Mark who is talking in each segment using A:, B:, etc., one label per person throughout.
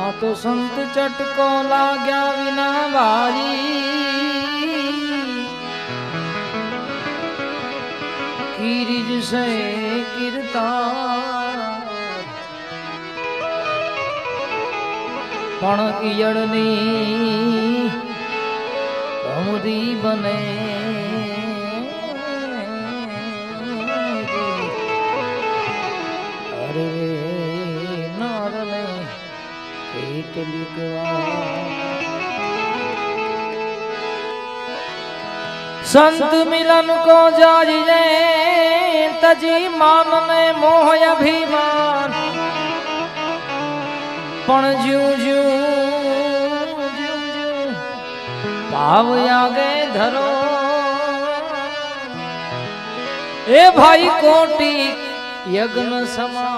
A: आ तो संत चटको लाग्या विना बारी कीरिज से कीरता पण ईयड़नी अमुदी बने अरे नार ने पेट लिखवा संत मिलन को जारिए तजी मान ने मोह अभिमान पण ज्यूं ज्यूं भाव आगे धरो ए भाई कोटि यज्ञ समा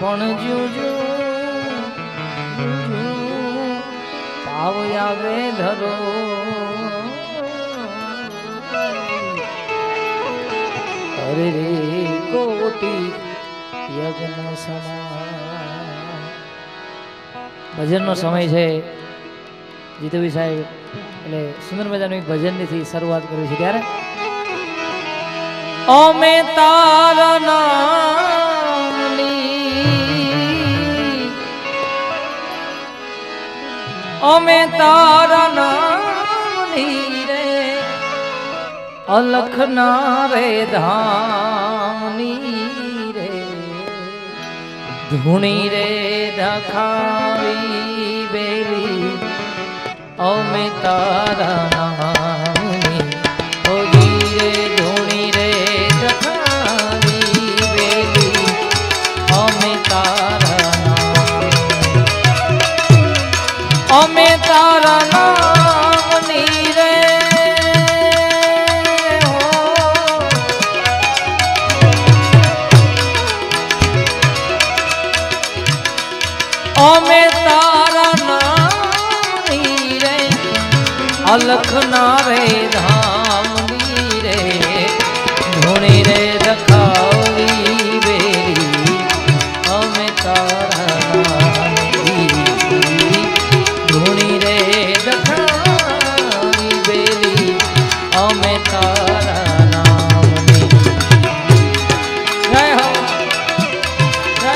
A: पण ज्यूं ज्यूं भाव आगे धरो अरे रे कोटि यज्ञ समा भजन नो समय है जीतवी साहेब એટલે સુંદર મજાનું એક ભજનની શરૂઆત કરી છે ત્યારે અમે તારા નામની અમે તારા નામની રે અલખ ના રે ધામની રે ધૂણી રે ધખાવી બેલી અમે તારા નામની ઓ ધીરે ધૂણી રે ધખાવી બેલી અમે તારા નામની અમે તારા નામની રે અમે તારા નામની રે અલખ ના રે ધામની રે ધૂણી રે ધખાવી બેરી અમે તારા નામની ધૂણી રે ધખાવી બેરી અમે તારા નામની જય હો જય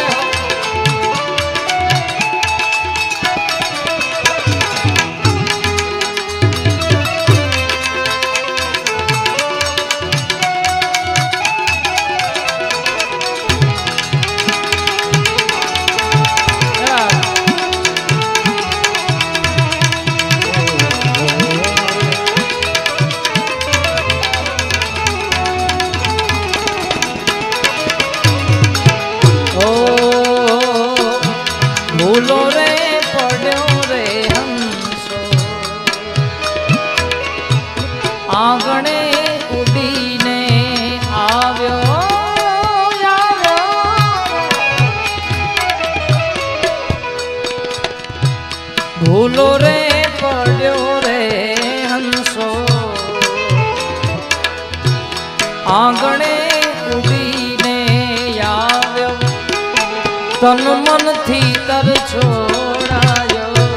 A: હો ભૂલો રે પડ્યો રે હંસો આંગણે ઉડીને આવ્યો ભૂલો રે પડ્યો રે હંસો આંગણે ઉડીને આવ્યો તન મન થી તર છોડાયો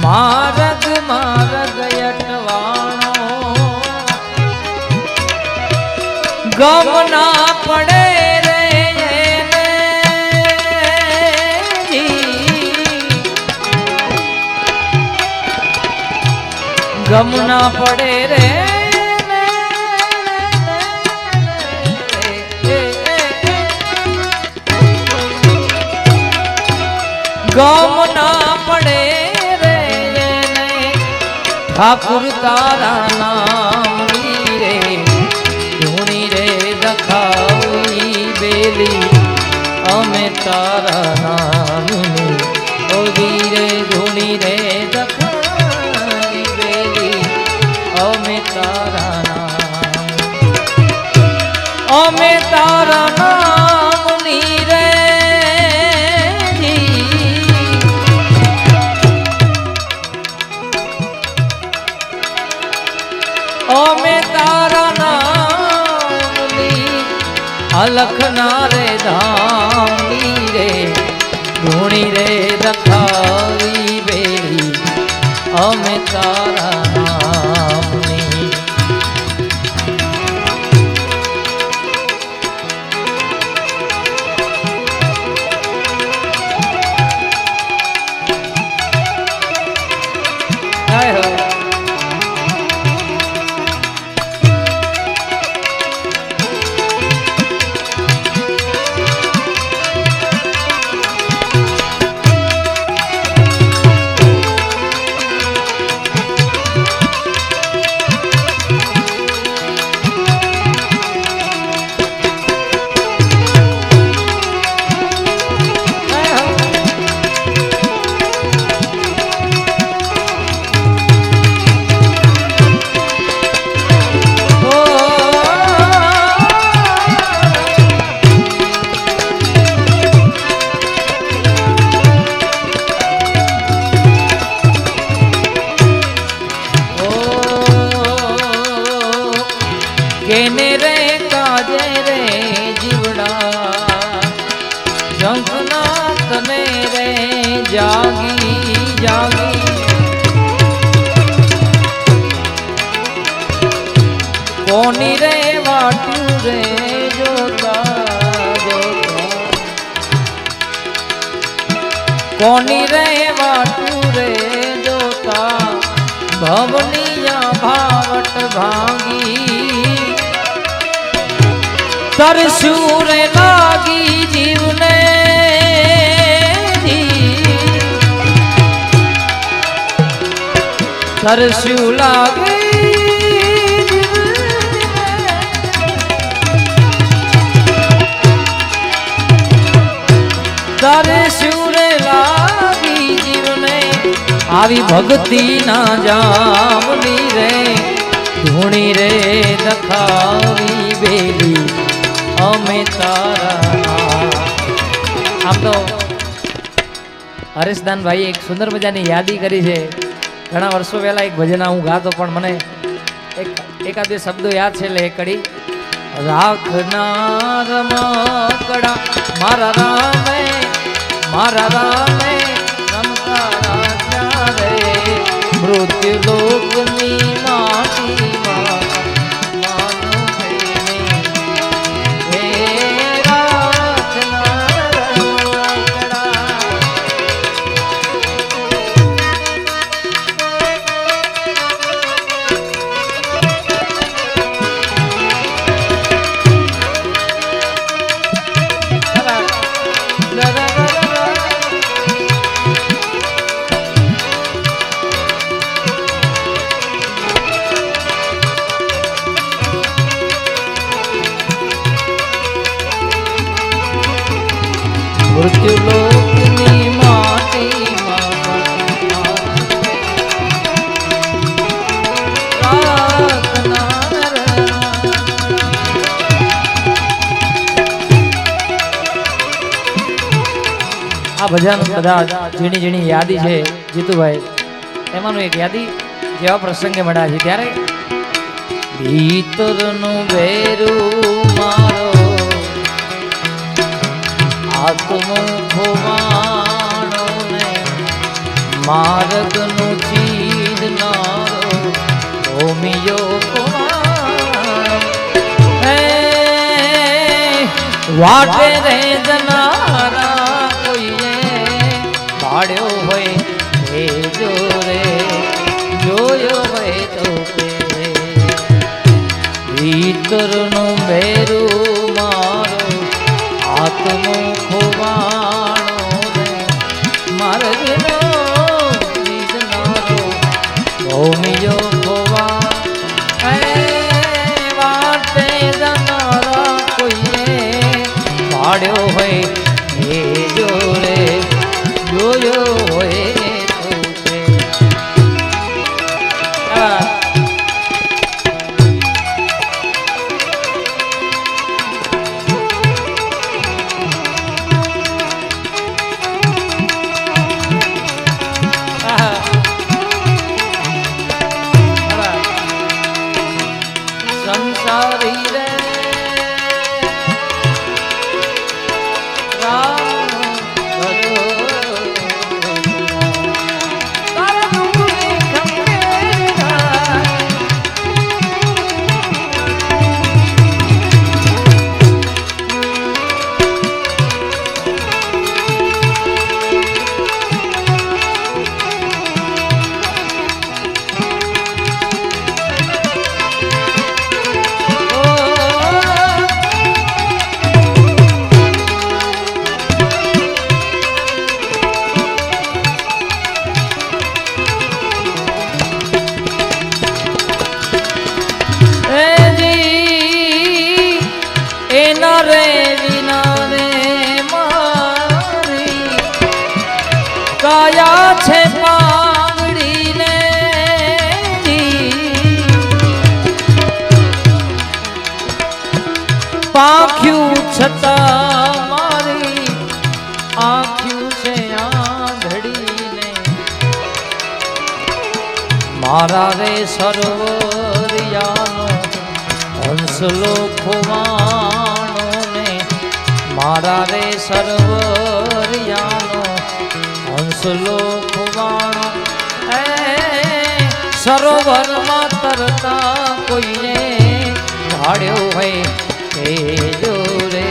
A: મારગ મારગ અટવાણો ગમ ના પડે રે ગમ ના પડે રે गम ना पड़े रे ठाकुर तारा नाम रे धूणी रे धखावी बेली अमे तारा नाम ओ धीरे धूणी रे धखावी बेली अमे तारा नाम अमे तारा नाम रे અમે તારા નામની અલખ ના રે ધામ નામની રે ધૂણી રે રખાવી બેલી અમે તારા નામની. કેને રે કાજે રે જીવડા જંખના તને રે જાગી જાગી કોની રે વાટ્યું રે જોતા જોતા કોની રે વાટ્યું રે જોતા ભવનિયા ભાવટ ભાંગી તરસ્યું રે લાગી જીવને તરસ્યું લાગી તરસ્યું રે લાગી જીવને આવી ભક્તિ ના જામની રે ધૂણી રે દખાવી બેલી અમે તારા. આમ તો હરેશદાનભાઈ એક સુંદર મજાની યાદી કરી છે. ઘણા વર્ષો પહેલા એક ભજન હું ગાતો પણ મને એકાદ બે શબ્દો યાદ છે એટલે એ કડી રાખનાર કડા મારા રામે રમતા રાજા રે મૃત્યુ લોકની માટીમાં મૃત્યુ લોકની માટીમાં આ ભજન બધા ઝીણી ઝીણી યાદી છે જીતુભાઈ. એમાંનું એક યાદી જેવા પ્રસંગે મળ્યા છે ત્યારે ભીતરનું વેરું મારો આત્મો ખોવાણો ને માર્ગનું ચીરનારો ભૂમિયો ખોવાણો વાટે રે જનારા કોઈએ પાડ્યો હોય એ જો રે જોયો હોય તો ભીતરનું બેરું મારો આત્મો ખોવાણો રે માર્ગનો ચીરનારો ભૂમિયો ખોવા વાટે જનારા કોઈએ પાડ્યો હોય એ જો રે જોયો હોય સંસારી રે કાયા છે પાંગડીને પાંખ્યું છતાં મારી આંખ્યું છે આંધળીને મારા રે સરોવરિયાનો હંસલો ખુમાણો ને મારા રે સરોવરિયાનો હંસલો ખુમાણો એ સરોવરમાં તરતા કોઈને ભાડ્યો હોય એ જો રે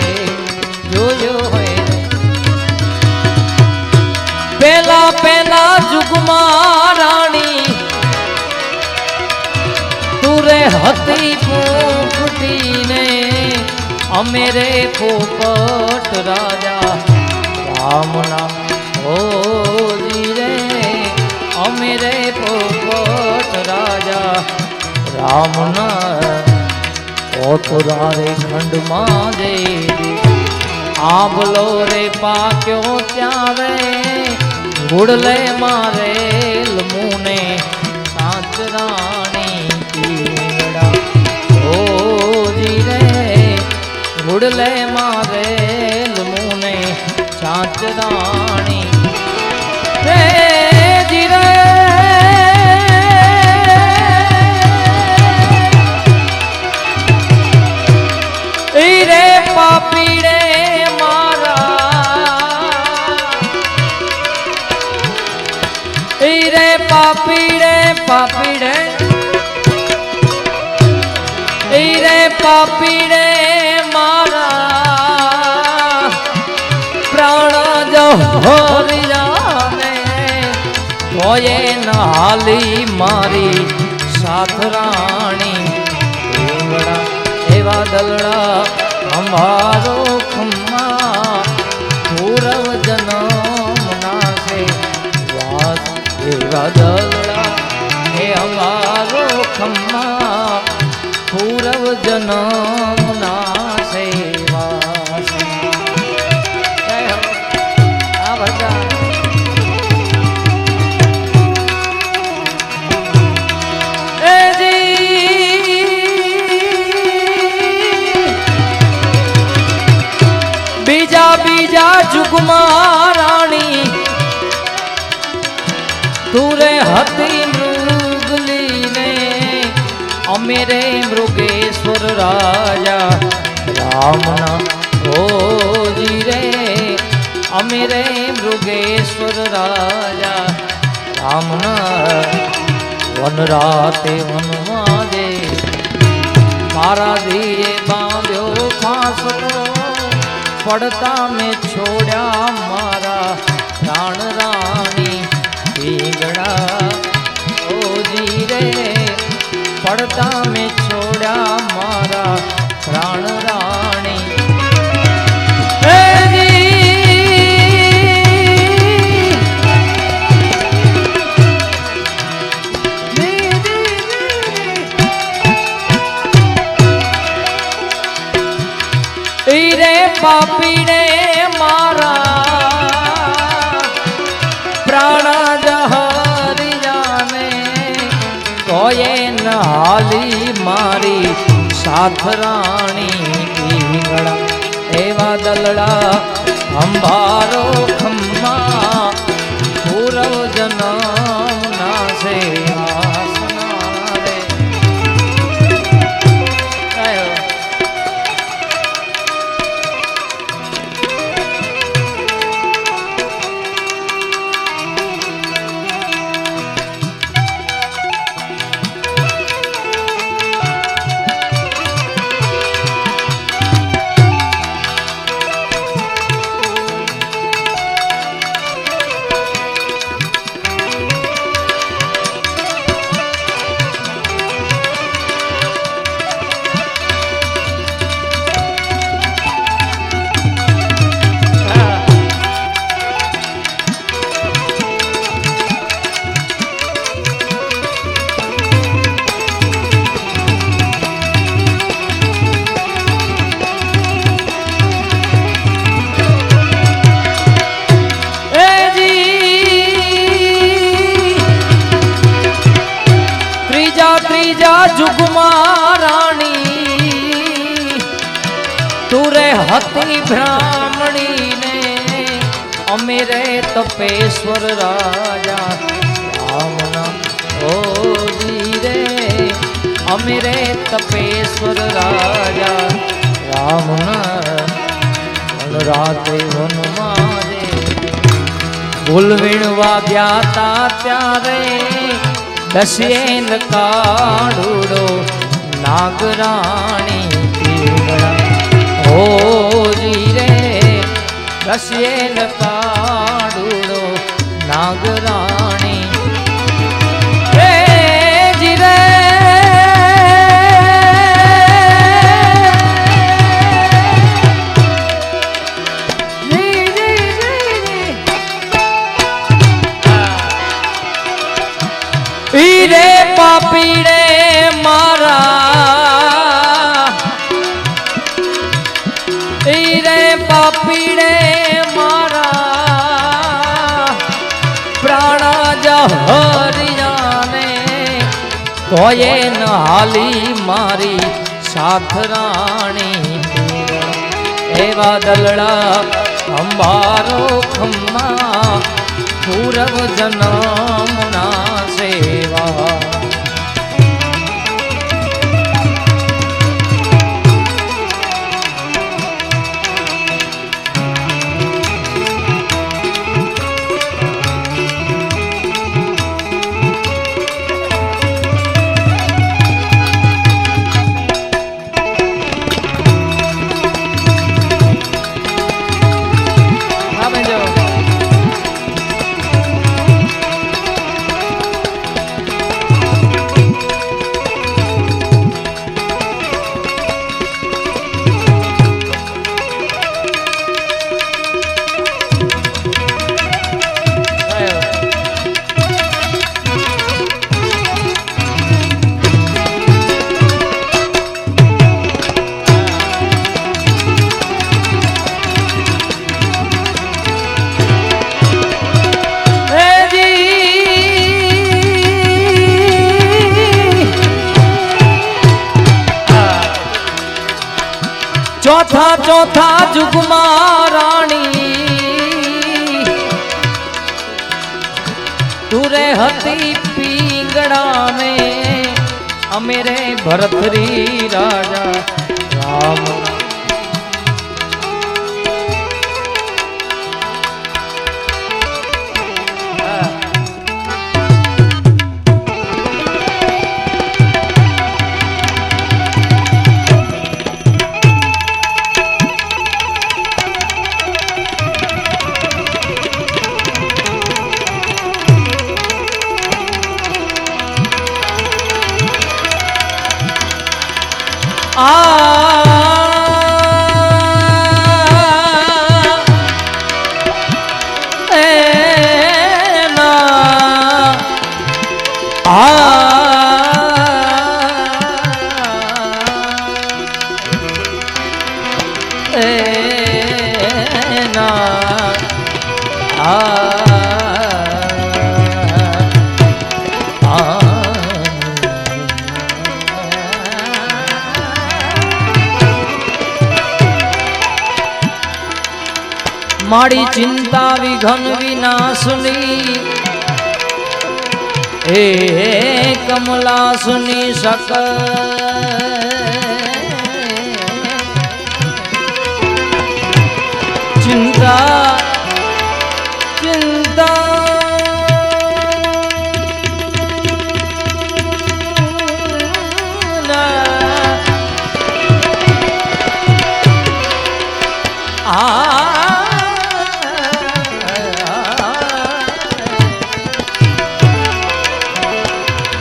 A: જોયો હોય પેલા પેલા જુગમાં રાણી તુરે હતી પોપટીને અમે રે પોપટ રાજા રામના ઓજી રે અમે રે પોપટ રાજા રામના ઓતરારે ખંડમાં જઈ આંબલો રે પાક્યો ત્યારે ગુડલે મારે લમુને સાચરાણી પીવડા ઓજી રે ગુડલે મારે લમુને સાચરાણી રે જીરે રે પાપીડે મારા રે પાપીડે પાપીડે રે પાપીડે મારા પ્રાણ જહરિયાને તોય નાલી મારી સાથરાણી ઢીંગડા એવા દલડા અમારો ખમ્મા પૂરવ જન્મ નાશે વાત એવા દલડા એ અમારો ખમ્મા પૂરવ જન્મ નાશે વાત આ બધા બીજા જુગમાં રાણી તુરે હતી મૃગલીને અમે રે મૃગેશ્વર રાજા રામના ઓજી રે અમે રે મૃગેશ્વર રાજા રામના વનરાતે વનમાં જે મારા ધીરે બાંધ્યો ફાંસલો પડતા મેં છોડ્યા મારા રાણ રાણી પીગડા ઓજી રે પડતા મેં છોડ્યા મારા રાણ રાણી રે પાપીડે મારા પ્રાણ જહરિયાને કોયે નાલી મારી સાથરાણી પીંગળા એવા દલડા અંબારો ખમ્મા પૂરવ જન્મ નાશે વાસના રે ત્રીજા જુગમાં રાણી તું રે હતી બ્રાહ્મણી ને અમે રે તપેશ્વર રાજા રામના ઓજી રે અમે રે તપેશ્વર રાજા રામના રાતે વનમાં ભૂલવીણવા ગયા તા ત્યારે દશેન કાળુડો નાગરાણી હોજી રે દશેન કાળુડો નાગરાણી રે પાપીડે મારા રે પાપીડે મારા પ્રાણા જહરિયાને કોયે ન હાલી મારી સાથ રાણી એવા દલડા અંબારો ખમ્મા પૂરવ જન્મના સેવા ચોથા ચોથા જુગમાં રાણી તું રે હતી પીંગડા ને અમે રે ભરતરી રાજા રામ माड़ी चिंता विघन विनाशनी हे कमला सुनी सक चिंता चिंता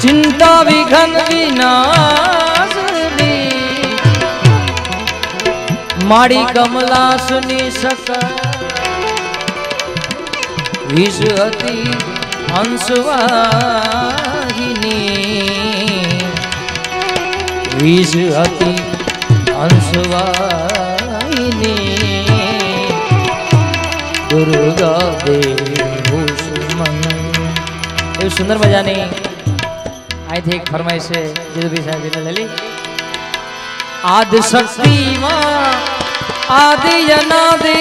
A: चिंता विघन विनाशनी माड़ी कमला सुनी सक विष हती हंसवाहिनी विष हती हंसवाहिनी दुर्गा देव सुमन सुंदर मजानी અહીંથી એક ફરમાઈશ છે જીતુભાઈ સાહેબ લઈ આદ શક્તિમાં આદિ અનાદિ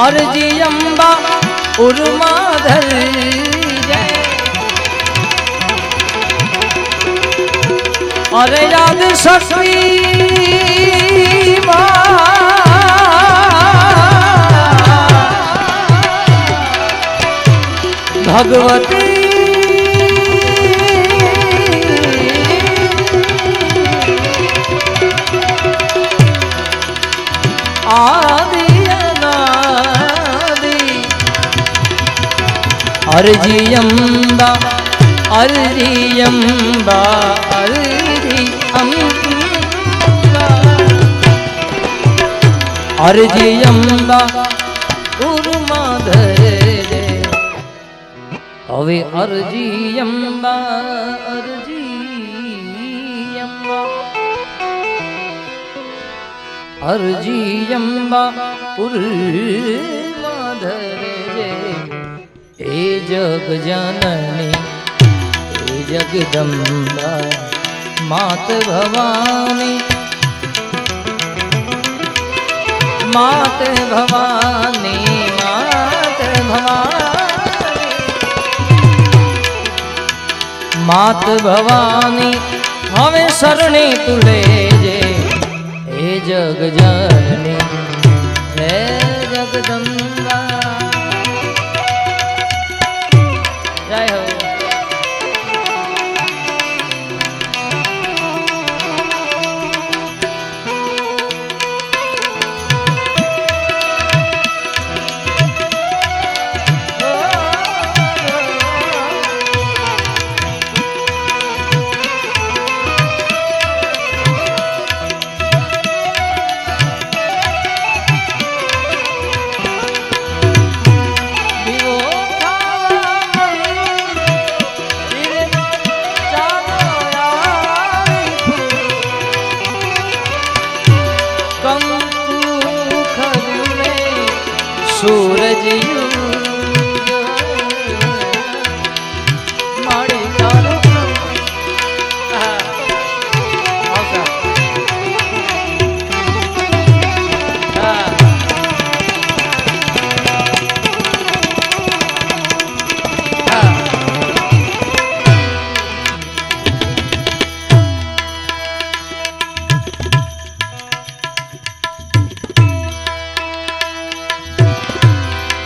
A: અરજી અંબા ઉર્માધર જય અરે યાદ શક્તિ ભગવતી આદિ અનાદિ અરજી અંબા અરજી અંબા અરજી અંબા અરજી અંબા ઉર્માધર હવે અરજી અંબા અરજી અંબા અરજી અંબા ઉર્માધર એ જગ જનની એ જગદંબા માત ભવાની માત ભવાની માત ભવાની માત ભવાની હવે શરણે તું લેજે હે જગ જનની હે જગદંબા જય હો सूरज माड़ी चारो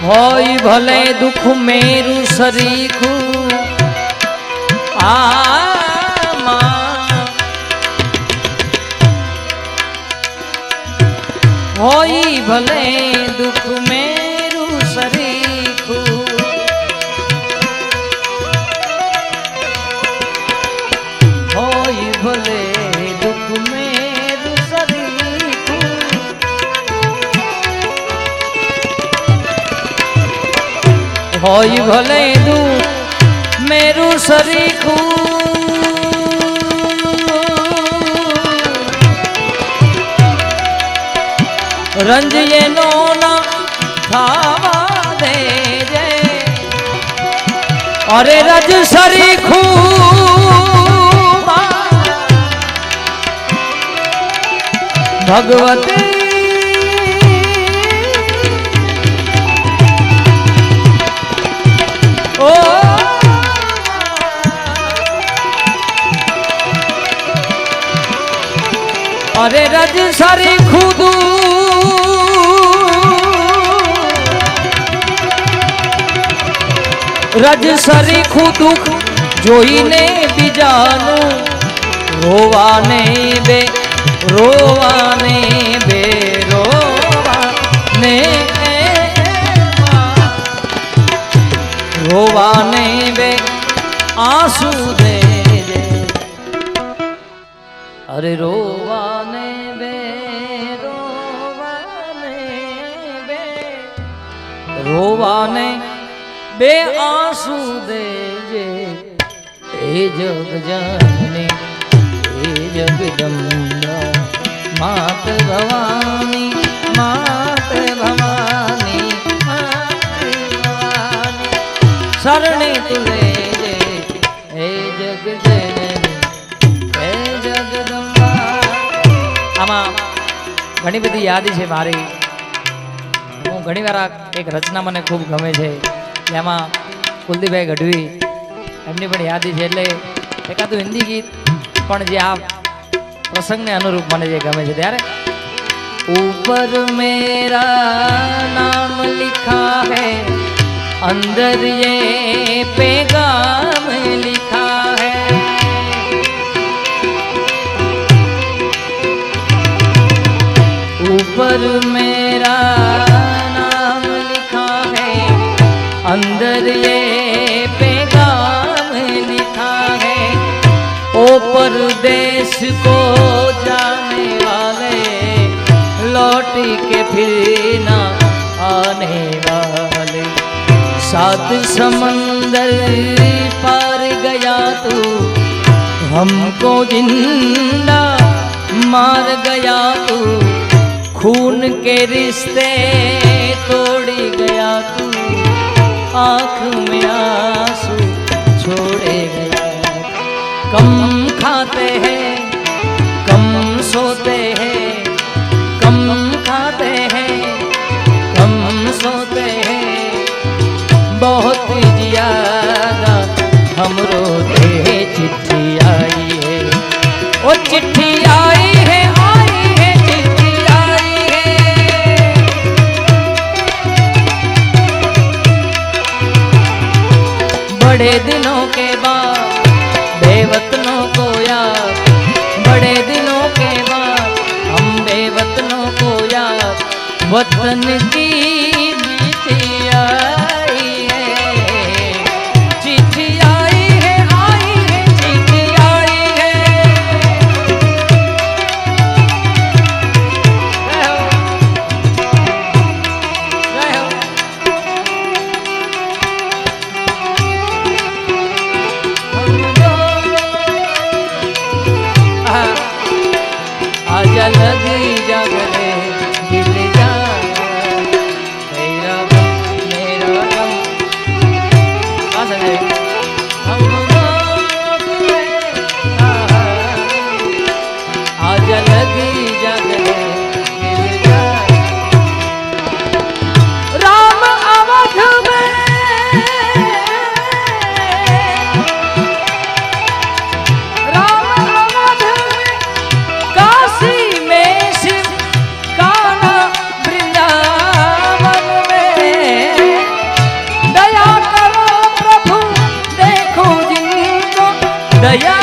A: होई भले दुख मेरु सरीखू होई भले दुख मेरु सरीखू होई भले दुख मेरु सरीखू होई भले दू मेरू सरीखू रंज ये नो ना खावा दे जे अरे रज सरीखू भगवती अरे रज सारी खुदू रज सारी खुदू जोईने बीजानु रोवाने बे रोवाने बे रोवाने रोवाने बे आंसू दे अरे रोवाने बे रोवाने बे आंसू दे जे ए जग जननी ए जगदम्बा मात भवानी શરણે તું લેજે હે જગ જનની હે જગદંબા. આમાં ઘણી બધી યાદી છે મારી. હું ઘણી વાર એક રચના મને ખૂબ ગમે છે, એમાં કુલદીપભાઈ ગઢવી એમની પણ યાદી છે. એટલે એકાદું હિન્દી ગીત પણ જે આ પ્રસંગને અનુરૂપ મને જે ગમે છે ત્યારે ऊपर मेरा नाम लिखा है अंदर ये पैगाम लिखा है ऊपर मेरा नाम लिखा है अंदर ये पैगाम लिखा है ओ परदेश को जाने वाले लौट के फिर ना आने वाले सात समंदर पार गया तू हमको जिंदा मार गया तू खून के रिश्ते तोड़ गया तू आँख में आंसू छोड़े गया कम खाते हैं कम सोते हैं कम खाते हैं कम सोते हैं बहुत ज्यादा हम रोते हैं चिट्ठी आई है वो चिट्ठी आई है चिट्ठी आई है बड़े दिनों के बाद बेवतनों को याद बड़े दिनों के बाद हम बेवतनों को याद वतन की चिट्ठी आई है चिट्ठी आई है चिट्ठी आई है आजा लग जा गले दिल जा तेरा गम मेरा गम आ सके हम आजा लग जा गले दिल जा राम अवध में राम अवध में काशी में शिव कान्हा वृंदावन में दया करो प्रभु देखो जिनको दया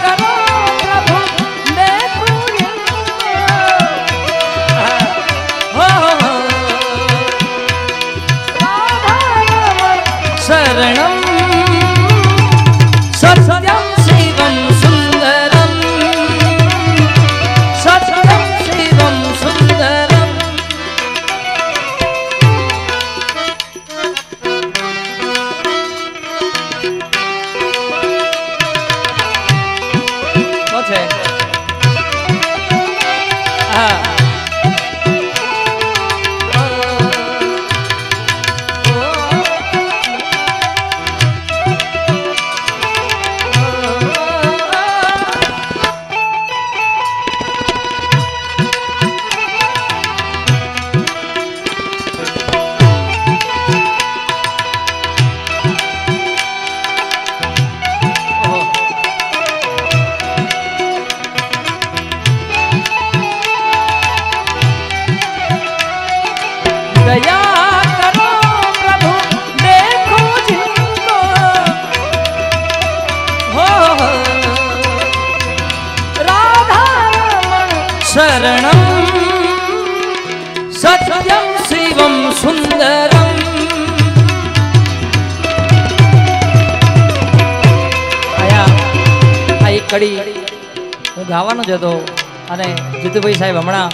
A: करो प्रभु देखो जिनको शरणम सत्यम शिवम सुंदरम सत्यम शिवम सुंदरम છે હા दया करो प्रभु देखो जिनको हो राधा रमण शरणम सत्यम शिवम सुंदरम આયા આ એક કડી હું ગાવાનો જ હતો અને જીતુભાઈ સાહેબ હમણાં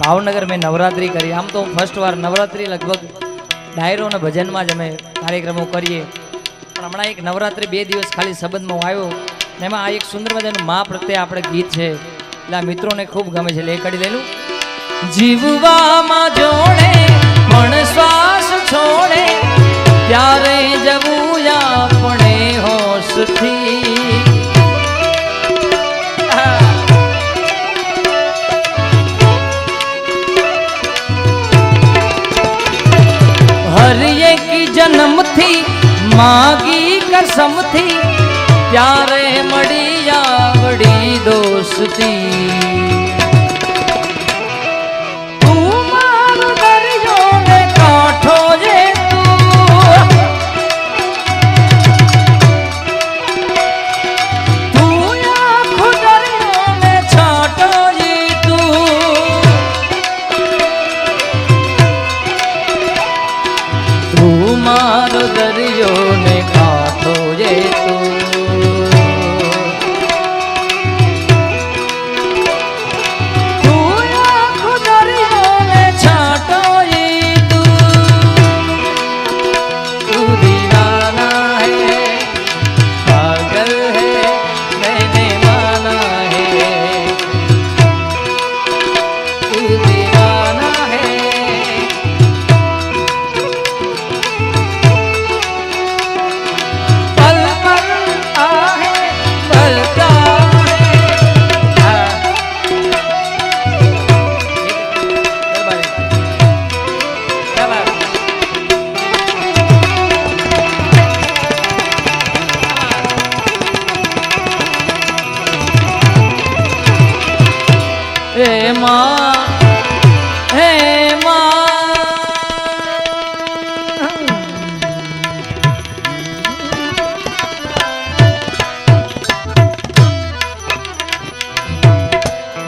A: ભાવનગર મેં નવરાત્રિ કરી આમ તો ફર્સ્ટ વાર નવરાત્રિ લગભગ ડાયરો અને ભજનમાં જ અમે કાર્યક્રમો કરીએ પણ હમણાં એક નવરાત્રિ 2 દિવસ ખાલી સંબંધમાં હું આવ્યો ને એમાં આ એક સુંદર મજાનું મા પ્રત્યે આપણે ગીત છે એટલે આ મિત્રોને ખૂબ ગમે છે એટલે એ કડી લેલું જીવવામાં જોડે પણ શ્વાસ છોડે ત્યારે જવું યા मागी कसम थी प्यारे मड़िया बड़ी दोस्ती तू मार दरियो ने काठो जे तू आँख दरियो ने छाटो जी तू मार दरियो ने काठो जे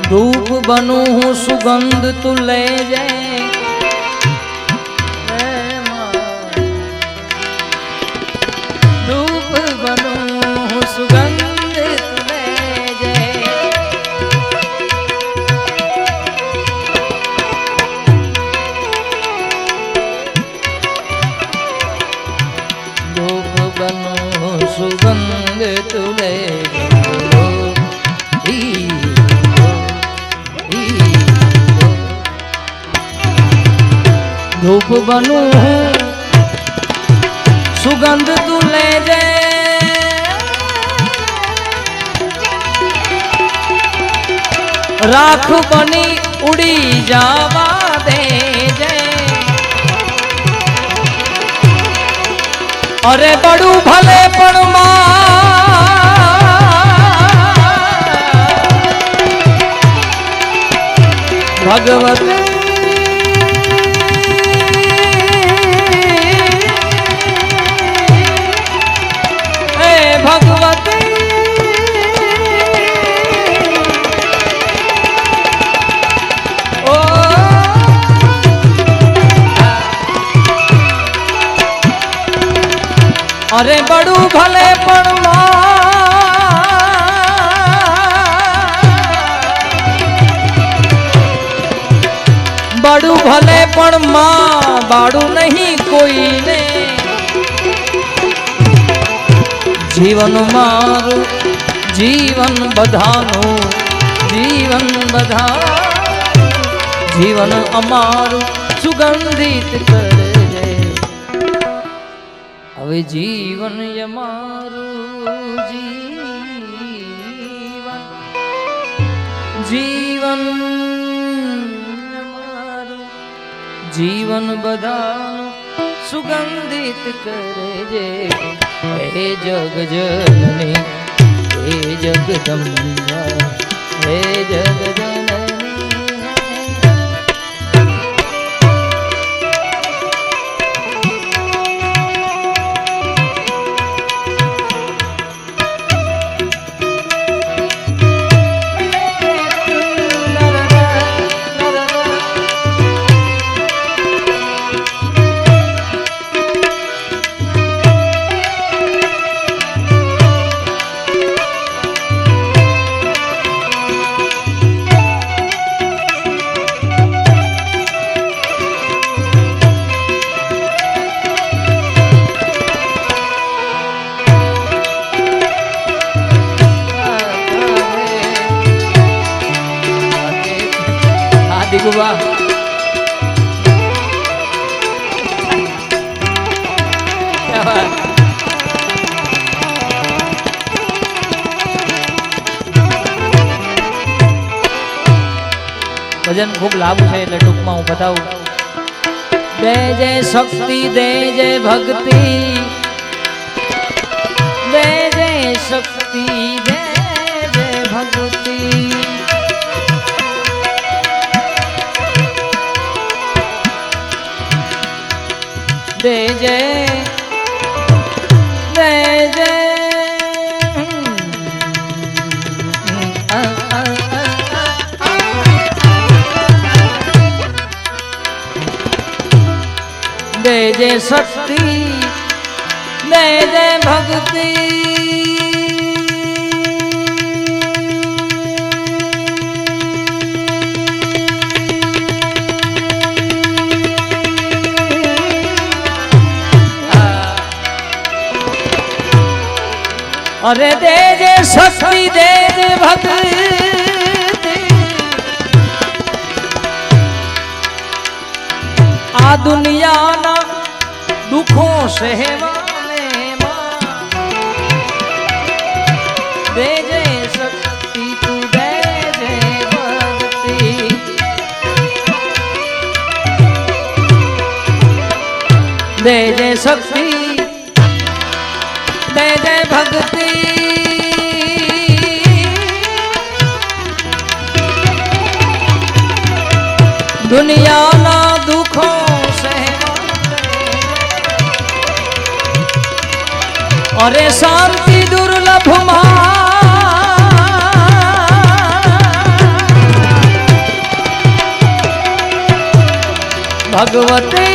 A: धूप बनू हूँ सुगंध तू ले जाए धूप बनू हूँ सुगंध तू ले जाए धूप बनू हूँ सुगंध तू ले धूप बनू सुगंध तू ले जे राख बनी उड़ी जावा दे जे अरे बड़ू भले पण भगवती भगवती ओ अरे बड़ू भले पण बड़ू भले पण मां बाड़ू नहीं कोई ने जीवन मारू जीवन बधानो जीवन बधा जीवन अमारू सुगंधित करजे હવે જીવન અમારું જીવન અમારું જીવન બધાનું સુગંધિત કરજે હે જગ જનની હે જગદંબા હે જગ જનની दिगुआ क्या बात भजन खूब लाभ है એટલે ટૂંકમાં હું બતાવું दे जय शक्ति दे जय भक्ति शक्ति दे दे भक्ति दे जय दे जय दे जय शक्ति दे जय भक्ति अरे दे जे शक्ति दे जे भक्ति आ दुनिया ना दुखों से दे जे शक्ति तू दे जे भक्ति दे जे शक्ति दे दे भक्ति दुनिया ना दुखों से अरे शांति दुर्लभ भगवती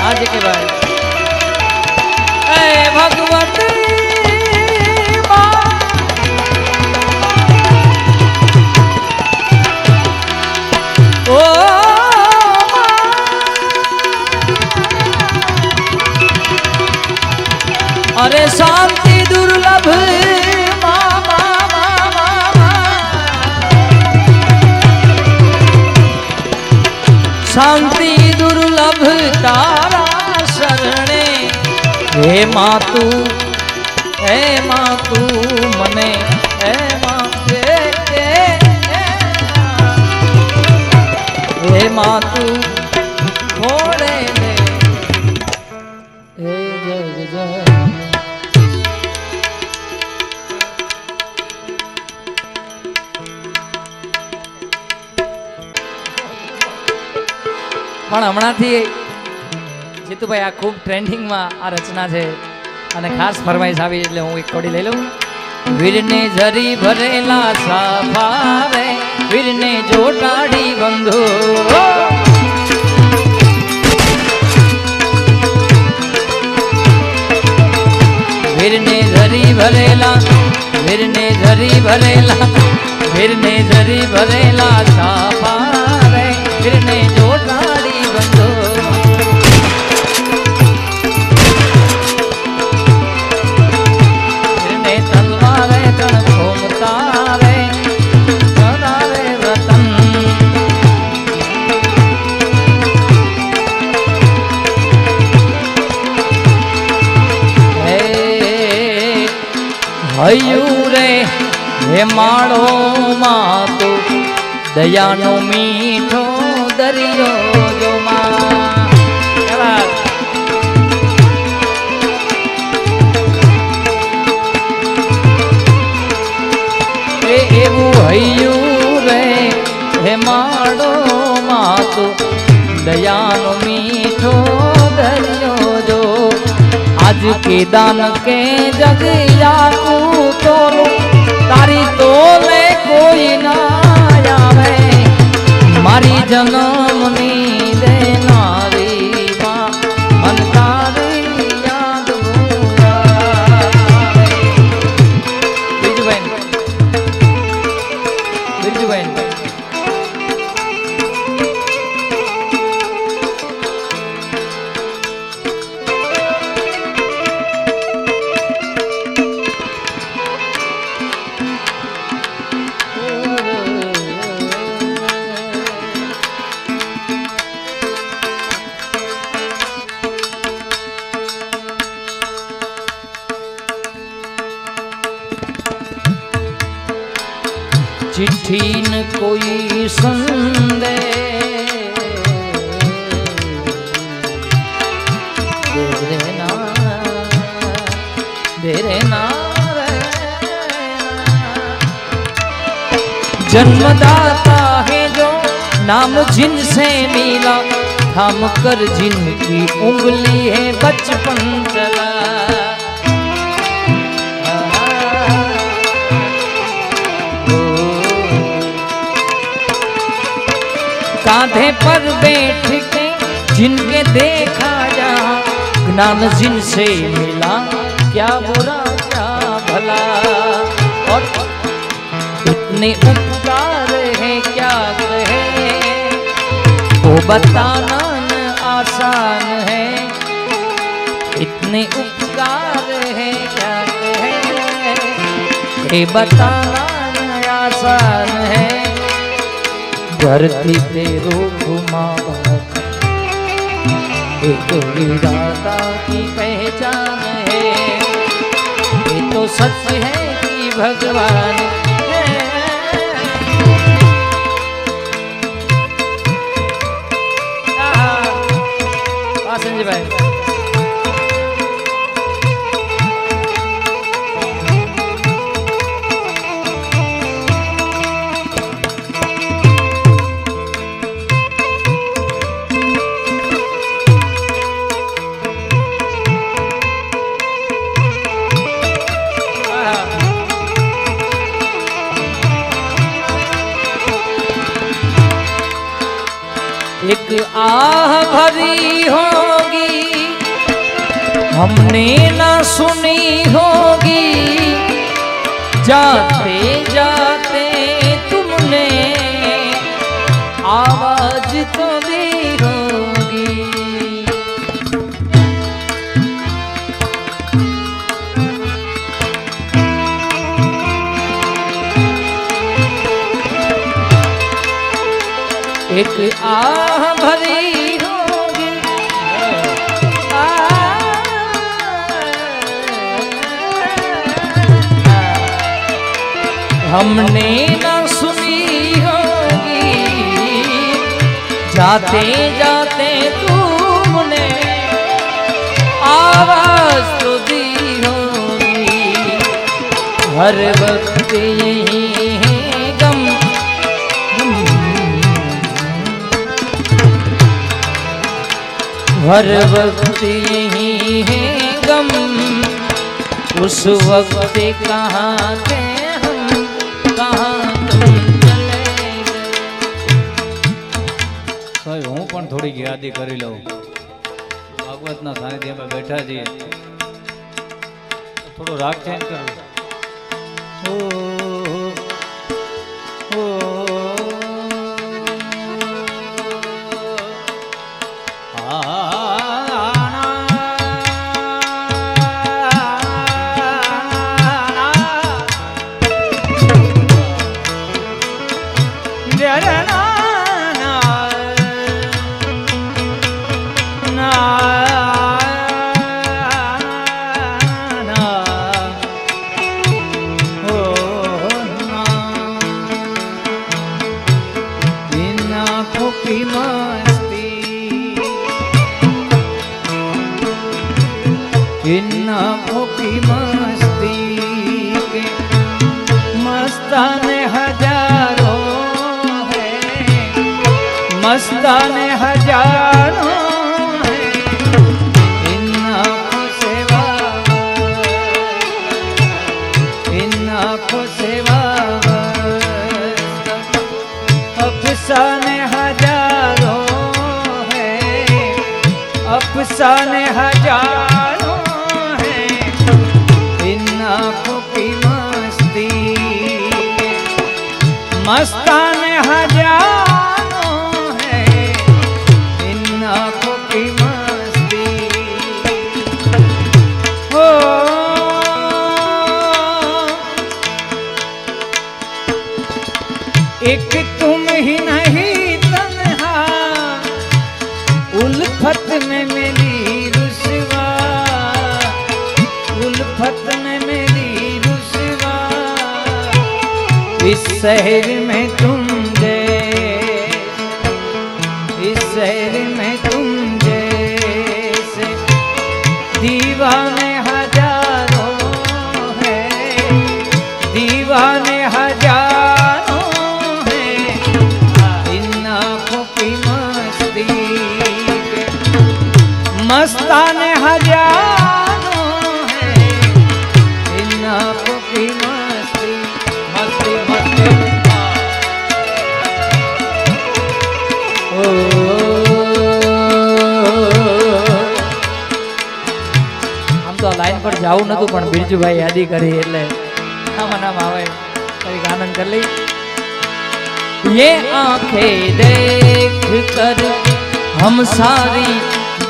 A: आज के बाद भगवती ओ अरे शांति दुर्लभ शांति दुर्लभ तारा शरणे हे मातू मने हे मातू छोड़े दे हे जग जग પણ હમણાંથી જીતુભાઈ આ ખૂબ ટ્રેન્ડિંગમાં આ રચના છે અને ખાસ ફરમાઈશ આવી એટલે હું એક કોડી લઈ લઉં વીરને જરી ભરેલા સાફારે વીરને જોટાડી બંધો વીરને જરી ભરેલા વીરને જરી ભરેલા વીરને જરી ભરેલા સાફારે વીરને જોટાડી બંધો વીરને તલવારે તણ ઘૂમતારે સદારે વતન હે હૈયું રે હે માળો માતો દયાનો મીઠો દરિયો જો એવું હૈયું રે હે માડો માતો દયાનો મીઠો દરિયો જો આજ કે દાન કે જગયા તોલો તારી તોલે કોઈ ના આવે મારી જન્મની દેનારી માં મન તારી યાદ બીજુભાઈ चिट्ठी न कोई संदे देना जन्मदाता है जो नाम जिनसे मिला, थाम कर जिनकी उंगली है बचपन चला। कांधे पर बैठ के जिनके देखा जहाँ, ज्ञान जिनसे मिला क्या बुरा क्या भला। और इतने उपकार है क्या कहे, वो बताना न आसान है। इतने उपकार है क्या कहे, ये बताना न आसान है। धरती पे घुमावा एक विधाता की पहचान है। ये तो सच है कि भगवान है। संजय भाई एक आह भरी होगी हमने ना सुनी होगी, जाते जाते तुमने आवाज तो दी होगी। एक आह भरी होगी हमने ना सुनी होगी, जाते जाते तुमने आवाज तो दी होगी। हर वक्त यही है गम, हर वक्त यही है गम, उस वक्त कहाँ थे हम, कहाँ तुम चले गए।
B: साहेब हूँ पण थोड़ी यादी करी लूं। भागवतना सानिध्य में बैठा छे, थोड़ो राग चेंज करो।
A: इन आँखों की मस्ती के मस्ताने हजारों है, मस्ताने हजारों है। इन आँखों से इन आँखों से अफसाने हजारों है, अफसाने हजारों है। इन आँखों की मस्ती मस्ताने हजारों है, इन आँखों की मस्ती। हो एक तुम ही नहीं तन्हा, उल्फत में मेरी रुसवा, उल्फत में मेरी रुसवा। इस शहर में तुम इस शहर में तुम जैसे दीवाने हजारों है, दीवाने हजारों જાવું નતું પણ બિરજુભાઈ યાદી કરી એટલે આમાં નામ આવે કંઈક આનંદ કરી લઈ. ये आंखें देख कर हम सारी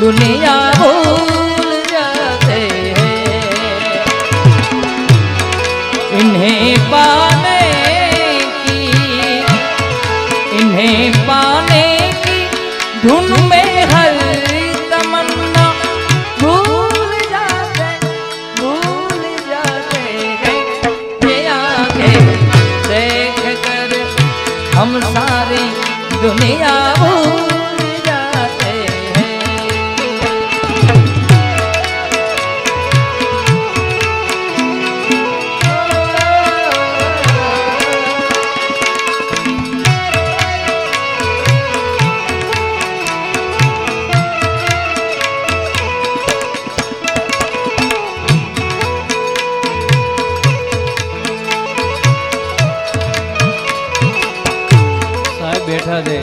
A: दुनिया भूल जाते हैं, इन्हें पाने की धुन में हर तमन्ना भूल जाते हैं. ये आंखें देख कर हम सारी दुनिया भूल जाते हैं.
B: બેઠા છે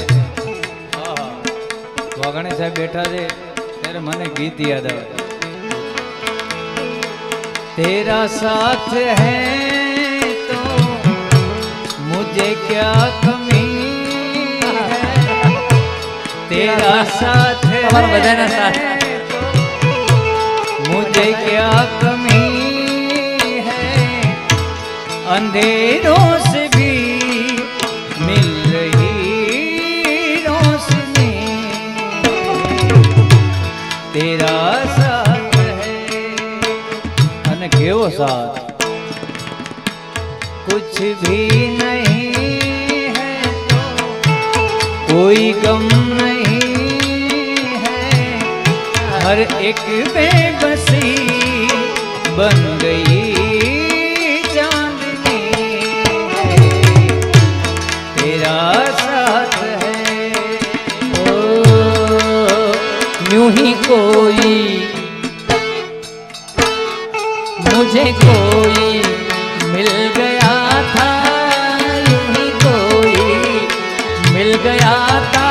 B: વાઘાણી સાહેબ બેઠા છે ત્યારે મને ગીત યાદ આવે. તેરા સાથ હૈ તો મુझे क्या कमी है, तेरा साथ
A: તમારા બધાના સાથ
B: मुझे क्या कमी है, अंधेरों से भी मिल रही रोशनी, तेरा साथ है. અને કેવો સાથ, कुछ भी नहीं है तो कोई गम नहीं है, हर एक बेबसी बन गई चांदनी है, तेरा साथ है.
A: ओ यूं ही कोई मुझे कोई मिल गया था, यूं ही कोई मिल गया था,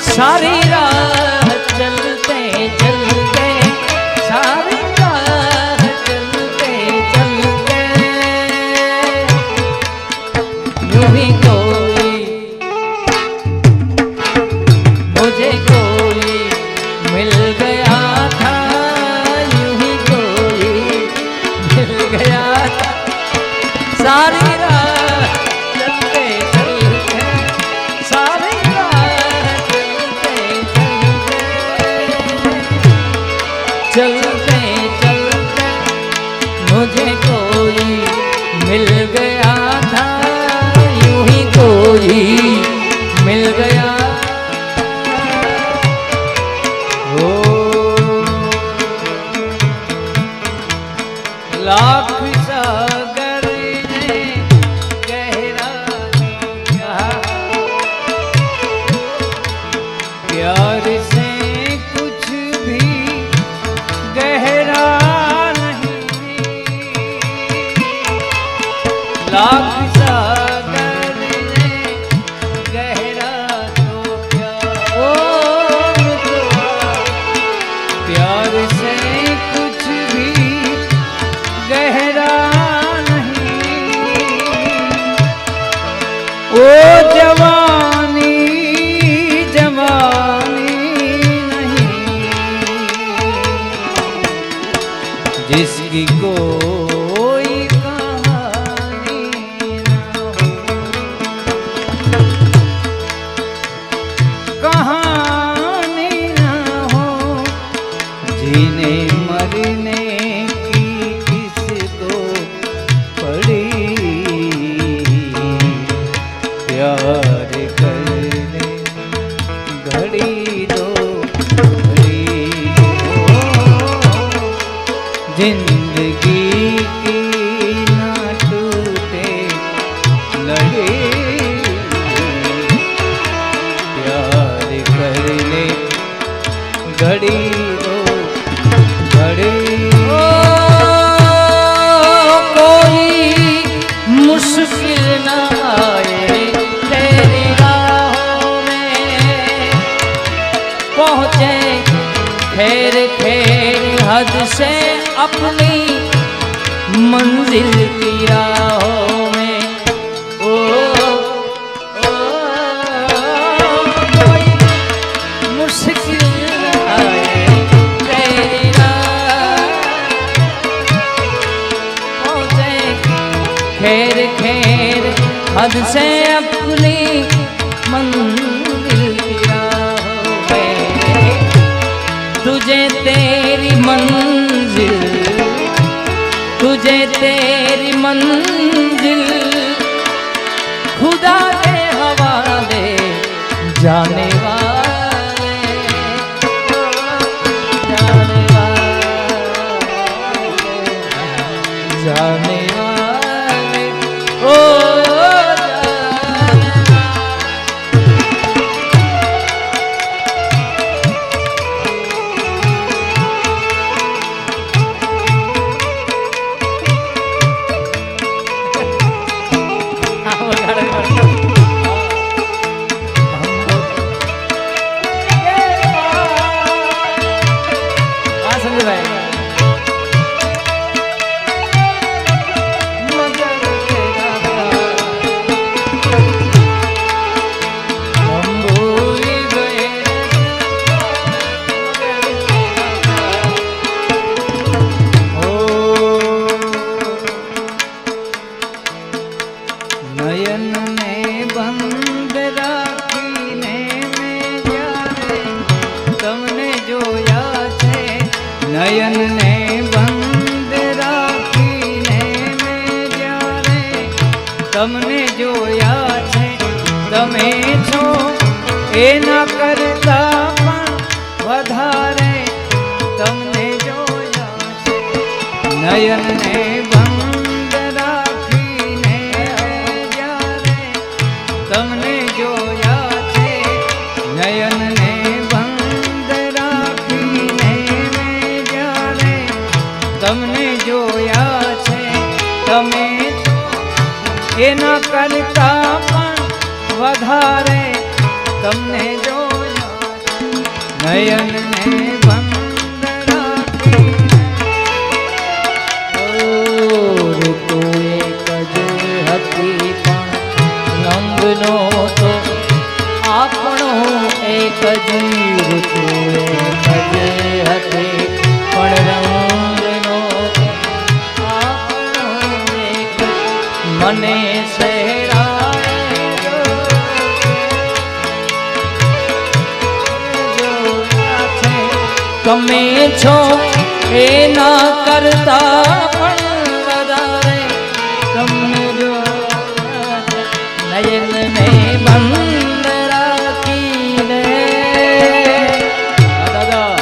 A: सारी राह चलते चलते, सारी राह चलते चलते, यूं ही कोई मुझे कोई मिल गया था, यूं ही कोई मिल गया था, सारी राह चलते चलते, सारी राह चलते चलते, मुझे कोई मिल गया था, यूं ही कोई मिल गया.
B: लाख सागर ने गहरा कहा, प्यार से कुछ भी गहरा नहीं, लाख सागर ने गहरा तो प्यार से कुछ भी गहरा नहीं, ओ जवानी जवानी नहीं, जिसकी कोई कहानी न हो, कहानी न हो, जीने मरने प्यार करने घड़ी दो घड़ी जिंदगी की ना टूटे लड़ी, प्यार करने घड़ी दो घड़ी.
A: कोई मुश्किल ना आए तेरी राहों में, पहुँचे खेर खेर हद से अपनी मंजिल की राहों में ओ, कोई मुश्किल आए तेरी राह पहुंचे खैर खैर हद से अपनी मंजिल की राहों में तुझे तेरी मंजिल तुझे तेरी मंजिल खुदा के हवाले जाने वाले जाने वाले जाने वाले ओ
B: નયન ને બંધ રાખીને મેં જ્યારે તમને જોયા છે તમે છો એના કરતા પણ વધારે તમને જોયા છે નયન ને બંધ રાખીને જ્યારે તમને જોયા છે નયન ને તમને જોયા છે તમે એના કરતા પણ વધારે તમને જોયા નયન ને બંધ રાખી
A: ઋતુ એક જ હતી પણ રંગનો તો આપણો એક જ ઋતુ એક જ હતી પણ રંગનો આપણો એક મને તમે છો એના કરતા પણ વધારે તમને જો નયન ને બંધ રાખીને
B: દાદા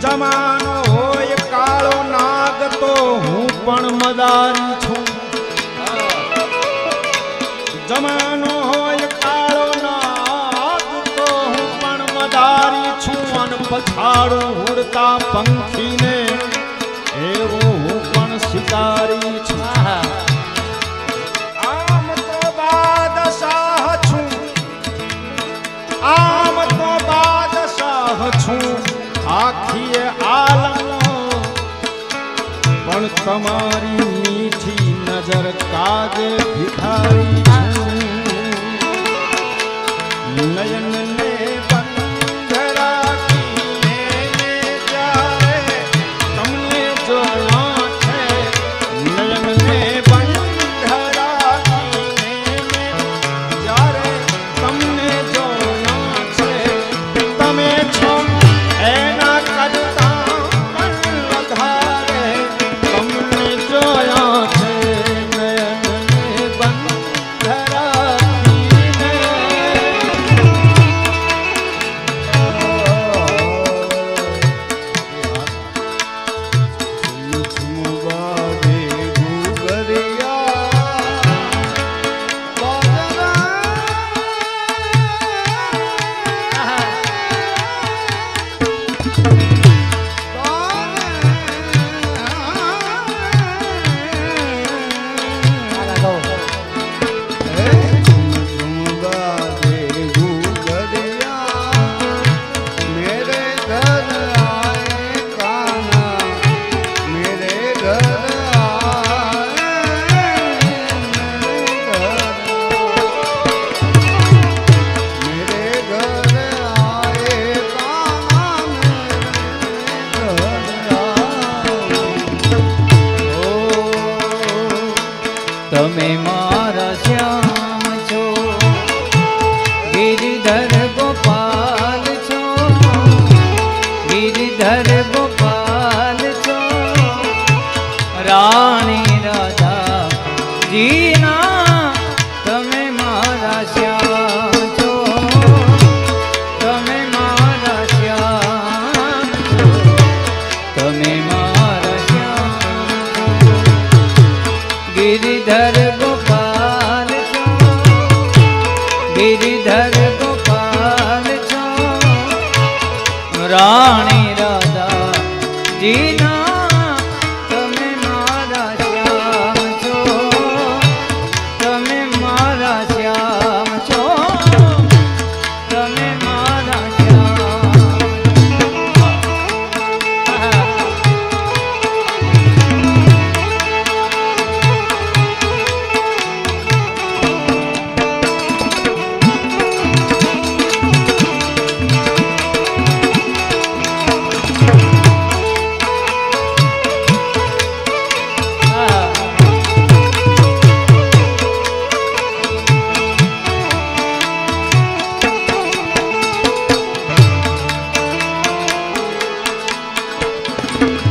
C: જમાનો હોય કાળો નાગ તો હું પણ મદારી છું જમાનો હોય કાળો નાગ તો હું પણ મદારી છું અને પછાડું ઉડતા પંખીને એવો હું પણ શિકારી છું આમ તો બાદશાહ છું આમ તો બાદશાહ છું આખીએ આલમનો પણ તમારી મીઠી નજર કાજે ભિખારી છું નયન ને બંધ રાખીને મેં જ્યારે તમને જોયા છે નયન ને બંધ રાખીને મેં જ્યારે તમને જોયા છે તમે છો એના કરતા પણ વધારે તમને જોયા છે નયન ને બંધ રાખીને
B: તમે મારા શ્યામ છો, ગિરધર ગોપાલ છો, ગિરધર ગોપાલ છો, રાણી રાધા જીના તમે મારા શ્યામ છો, તમે મારા શ્યામ છો, તમે મારા શ્યામ છો, ગિરધર ગોપાલ છો, ગિરધર ગોપાલ છો, રાણી રાધા જીના તમે મારા શ્યામ છો, તમે મારા શ્યામ છો, તમે મારા શ્યામ.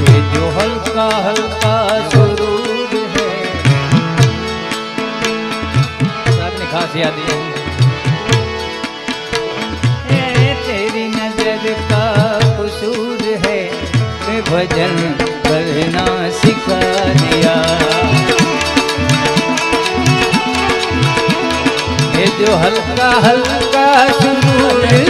B: ये जो हल्का हल्का सुरूर है, सबने खास याद है, ये तेरी नजर का कसूर है, मैं भजन करना सिखा दिया. ये जो हल्का हल्का सुरूर है,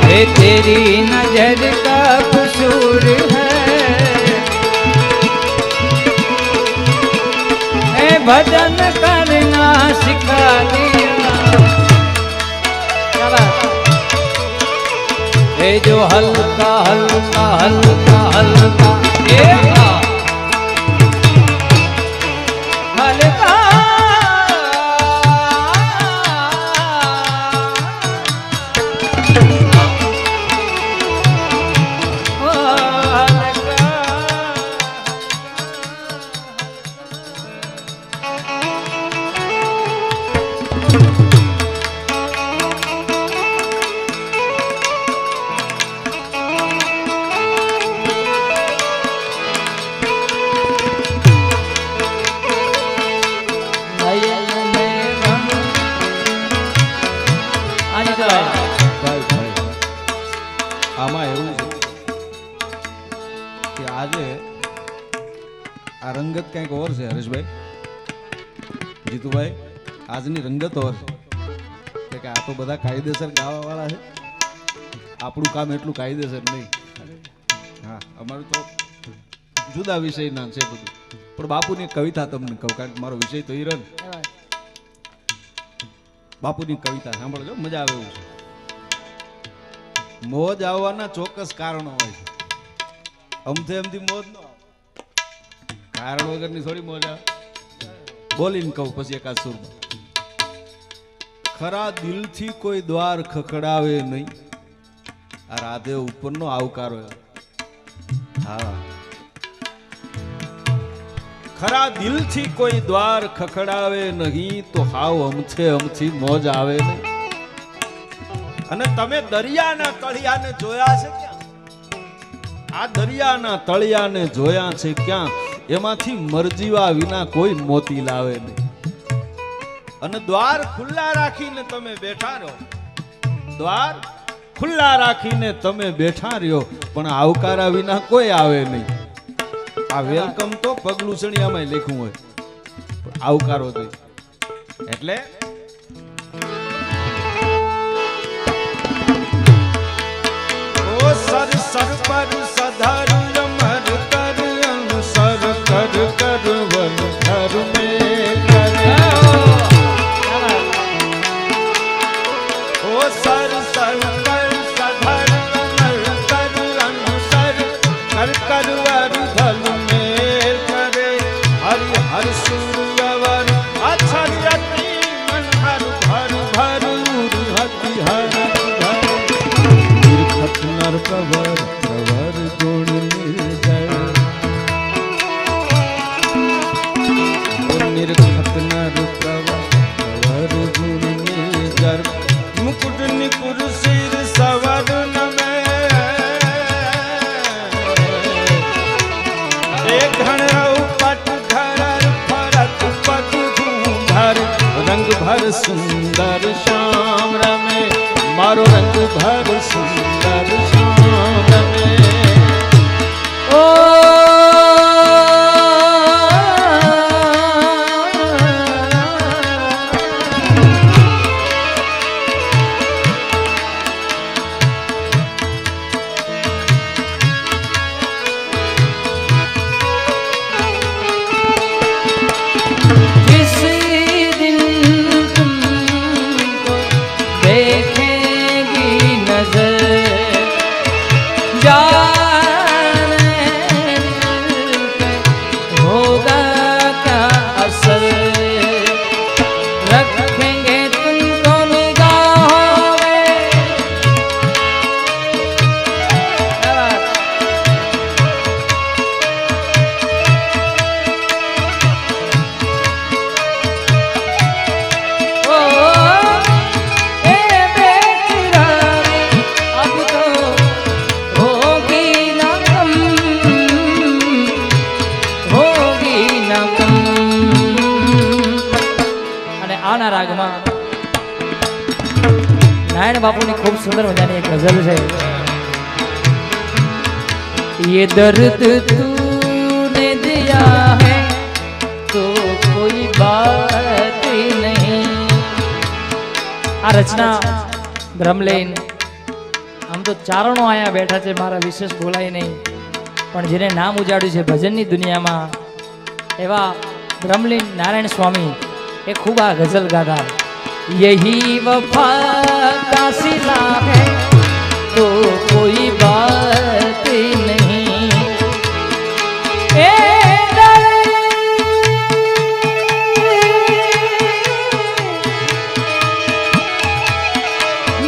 B: ये तेरी नजर का कसूर है, ए भजन करना सिखा दिया. ये जो हल्का हल्का हल्का हल्का ये हल्का
C: આમાં એવું છે કે આજે આ રંગત કંઈક ઓર છે હરેશભાઈ, જીતુભાઈ, આજની રંગત ઓર છે કે આ તો બધા કાયદેસર ગાવા વાળા છે, આપણું કામ એટલું કાયદેસર નહીં. હા, અમારું તો જુદા વિષયના છે બધું. પણ બાપુની કવિતા તમને કહું, કારણ કે મારો વિષય તો હિરન. બાપુની કવિતા સાંભળજો, મજા આવે એવું છે. મોજ આવવાના ચોક્કસ કારણો હોય છે, અમથે અમથી મોજ ન આવે, કારણ વગરની થોડી મોજ આવે. બોલીને કહું પછી એકાદ સુરમાં. ખરા દિલથી કોઈ દ્વાર ખખડાવે નહીં, આ રાધે ઉપરનો આવકારો. હા, ખરા દિલથી કોઈ દ્વાર ખખડાવે નહીં તો હાવ અમથે અમથી મોજ આવે નહીં. અને તમે દરિયાના તળિયાને જોયા છે ક્યાં? આ દરિયાના તળિયાને જોયા છે ક્યાં? એમાંથી મરજીવા વિના કોઈ મોતી લાવે નહીં. અને દ્વાર ખુલ્લા રાખીને તમે બેઠા રહો, દ્વાર ખુલ્લા રાખીને તમે બેઠા રહ્યો, પણ આવકારા વિના કોઈ આવે નહીં. આ વેલકમ તો પગલું સણિયામાં લખ્યું હોય, આવકારો જોઈએ. એટલે सर शंकर सधर कमल कर अनुसर कर करवर धल मेल करे हरि हर सूर्यवर अक्षर यति मन हर भर भर हति हर धर निर्खत नर प्रवर प्रवर गुण निर्जर निर्खत नर प्रवर प्रवर गुण निर्जर मुकुट निपुर सिर सवर्ण में एक घन पट धरर फरत पग धूधर रंग भर सुंदर श्याम रमे मारो रंग भर सुंदर श्याम रमे
A: ओ नारायण बापू ने खूब सुंदर मजानी एक गजल है। ये दर्द तूने दिया है तो कोई बात ही नहीं। आ रचना ब्रह्मलीन हम तो चारणों आया बैठा छे मारा विशेष बोलाय नहीं पण जेने नाम उजाड्યું છે ભજનની દુનિયામાં એવા ब्रह्मलीन नारायण स्वामी એ खूब आ गजल गाता। यही वफा का सिला है तो कोई बात नहीं। ए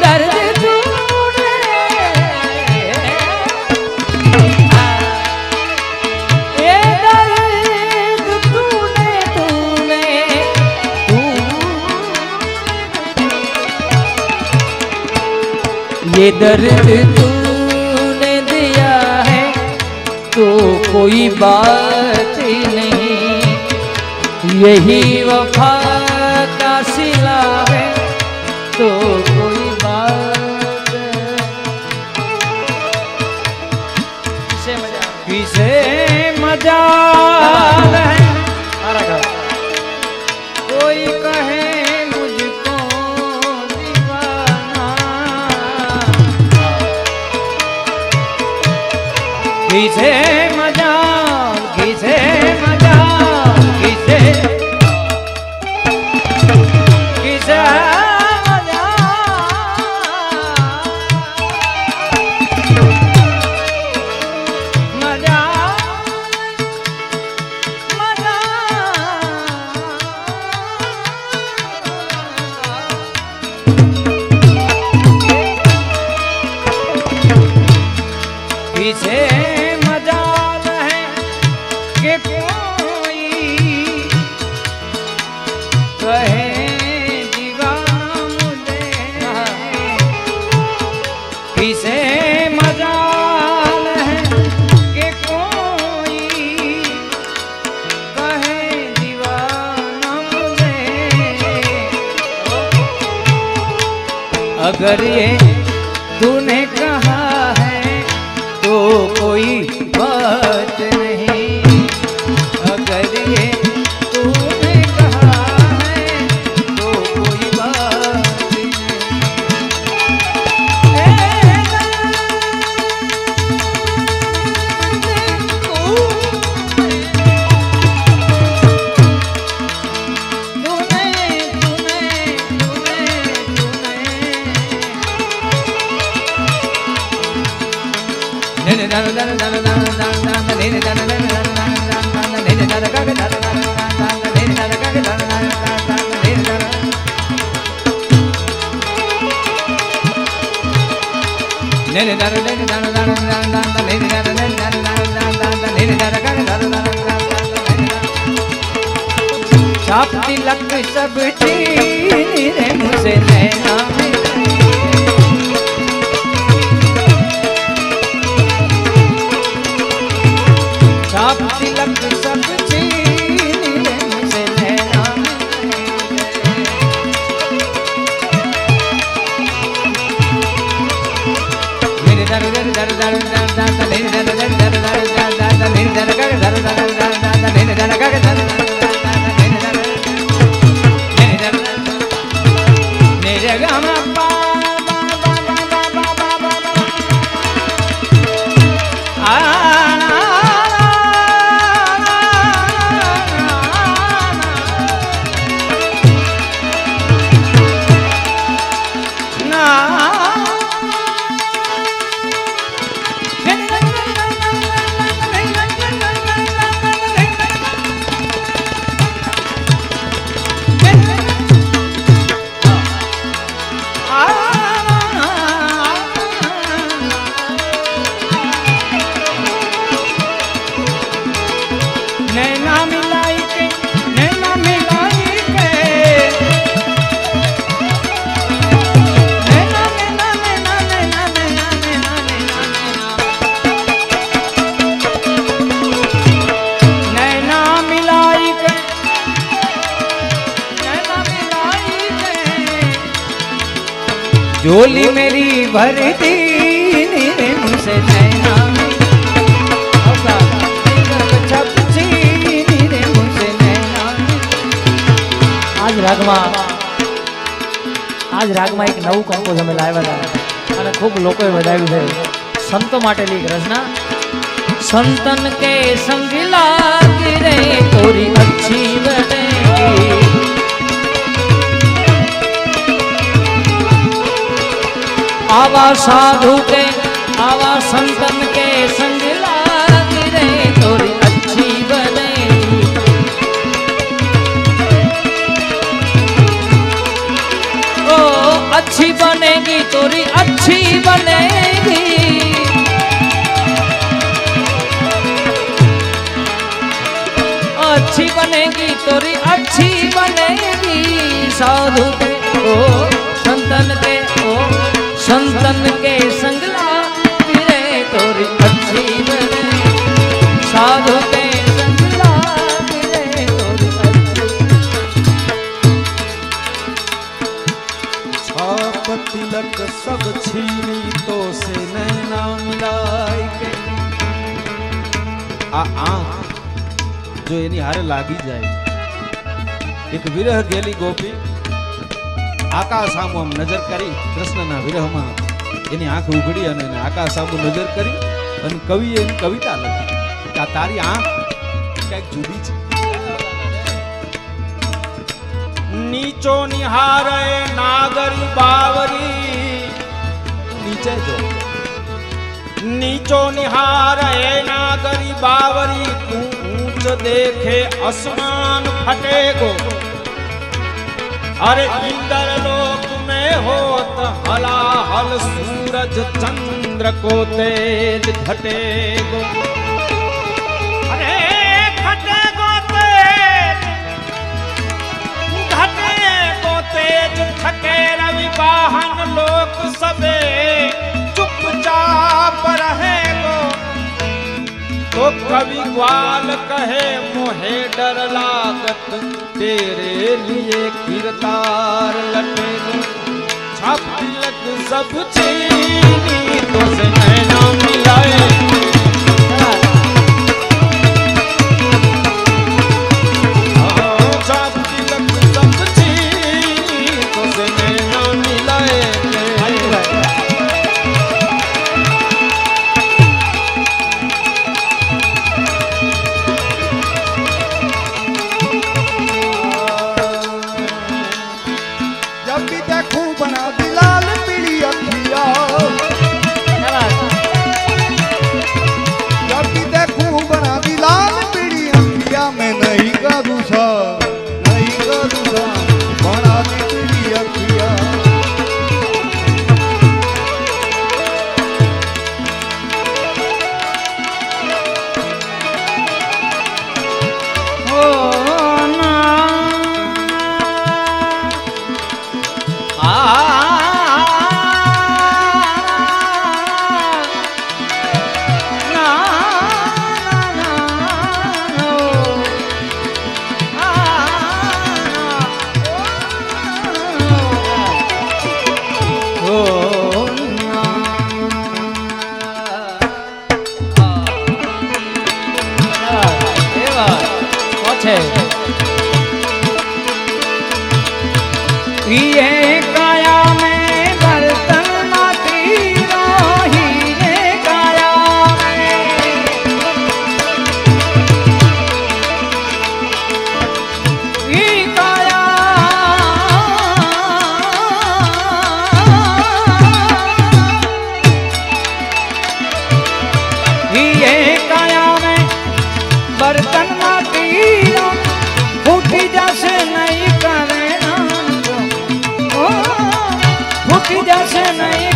A: दर्द तूने ए दर्द तूने तूने ये दर्द तूने दिया है तो कोई बात ही नहीं। यही वफा का सिला है तो कोई बात किसे मजाल है। कोई कहे मुझको दीवाना किसे मजाल किसे मजाल किसे किसे किसे मजाल है कि कोई कहे दीवाना मुझे। किसे मजाल है कि कोई कहे दीवाना मुझे। अगर ये तूने कहा है तो कोई बात नहीं। अगर ये तूने कहा है तो कोई बात नहीं। तूने छाप तिलक सब छीनी रे मुझसे नैना छाप तिलक सब छीनी रे मुझसे नैना मेरे दर दर दर दर दर दर मेरे दर दर दर दर दर दर मेरे दर दर दर दर दर मेरे दर दर दर झोली मेरी भरती नीरे मुझसे नैना छपची नीरे मुझसे नैना आज रागમાં એક નવું કંપોઝ અમે લાવ્યા હતા અને ખૂબ લોકોએ વધાવ્યું છે સંતો માટેની એક રચના સંતન કે સંગ લાગી રે તોરી અચ્છી બનેગી आवा साधु के आवा संतन के संग लागी रे तोरी अच्छी बनेगी ओ अच्छी बनेगी तोरी अच्छी बनेगी अच्छी बनेगी तोरी अच्छी बनेगी साधु के ओ संतन के ओ संतन के संग लागी रे तोरी अच्छी बने साधु के संग लागी रे तोरी अच्छी
C: छाप तिलक सब छीनी तो से नैना मिलाई के आ आंख जो एनी हारे लागी जाए एक विरह गेली गोपी आकाश सामु आम नजर करी कृष्णना विरहમાં એની આંખ ઉઘડી અને આકાશ સામુ નજર કરી અને કવિએ એની કવિતા લખી કે આ તારી આંખ કંઈક જુદી છે નીચો નિહારે નાગરી બાવરી નીચે જો નીચો નિહારે નાગરી બાવરી તું ઊંચ દેખે આસમાન ફટેગો अरे इंद्र लोक में होत हलाहल सूरज चंद्र को तेज घटेगो अरे घटेगो तेज थके रवि वाहन लोक सबे चुपचाप रहेगो तो कवि ग्वाल कहे मोहे डर लागत तेरे लिए किरतार लटेगो छाप तिलक सब छीनी तो से नैना मिलाए छाप तिलक सब छीनी तो से नैना मिलाए
D: जब भी देखूं बना दी लाल पीली अखियां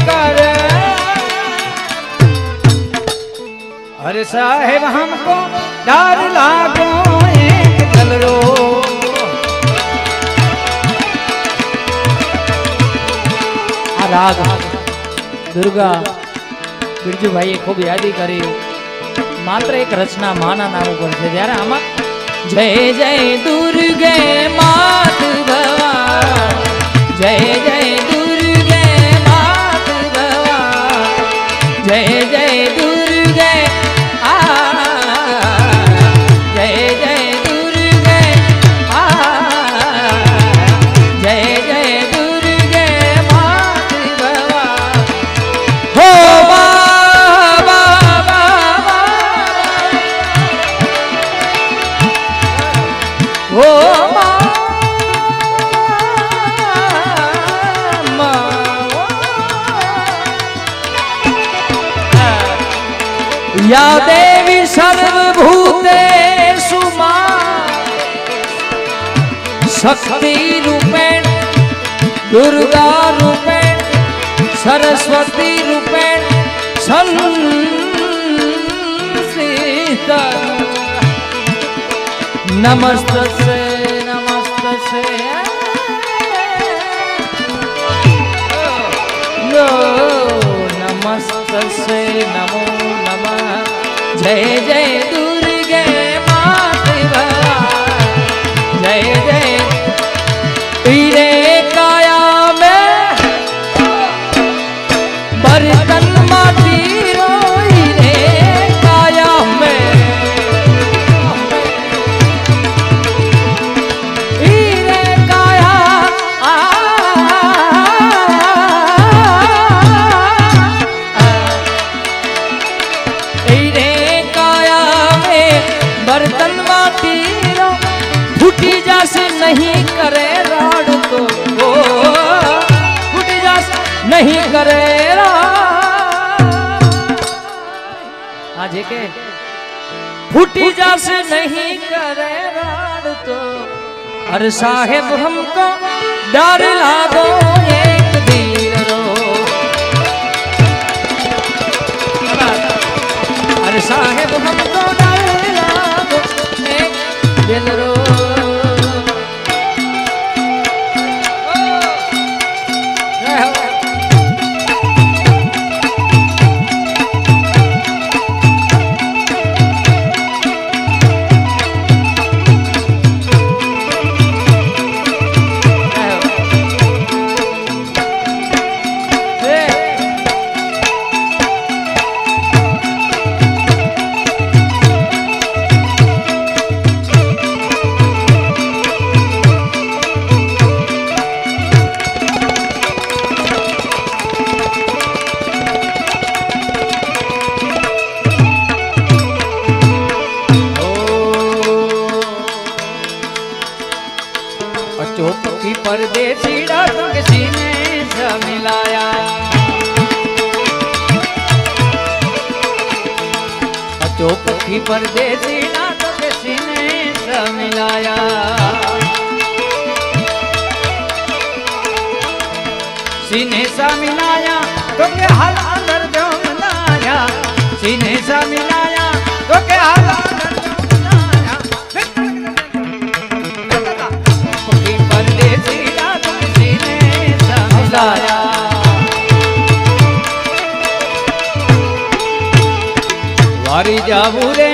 A: करे। अरे साहेब हमको डर लागो एक कलरो। आ राग दुर्गा बिरजूभाઈએ ખૂબ યાદી કરી, માત્ર એક રચના માના નામ ઉપર છે. જ્યારે આમાં જય જય દુર્ગે માત ભવા, જય જય દુર્ગે માત ભવા, જય જય દુર્ગે જય જય દુર્ગે જય જય દુર્ગે માત ભવા. હો या देवी सर्वभूतेषु शक्ति रूपेण दुर्गा रूपेण सरस्वती रूपेण संस्थिता। नमस्तस्यै नमस्तस्यै नमस्तस्यै नमो नमः। जय जय दुर्गे मात भवा, जय जय तेरे काया में बर्तन माटी रोई रे काया में, रे काया बर्तन माटी फूटी जासे नहीं करे राड तो, फूटी जासे नहीं करे आज के फूटी जासे नहीं करे राड तो। अरे साहेब हमको डर लागो एक धीर रो। अरे साहेब हमको डर लागो एक दिल रो। चौपकी परदेसी डाटों के सीने से मिलाया, चौपकी परदेसी डाटों के सीने से मिलाया। सीने सा मिलाया तो के हाल अंदर जो मिलाया, सीने सा मिलाया तो के हाल अंदर जो मिलाया। परदेसी डाटों के सीने सा मिलाया। वारी जाबू रे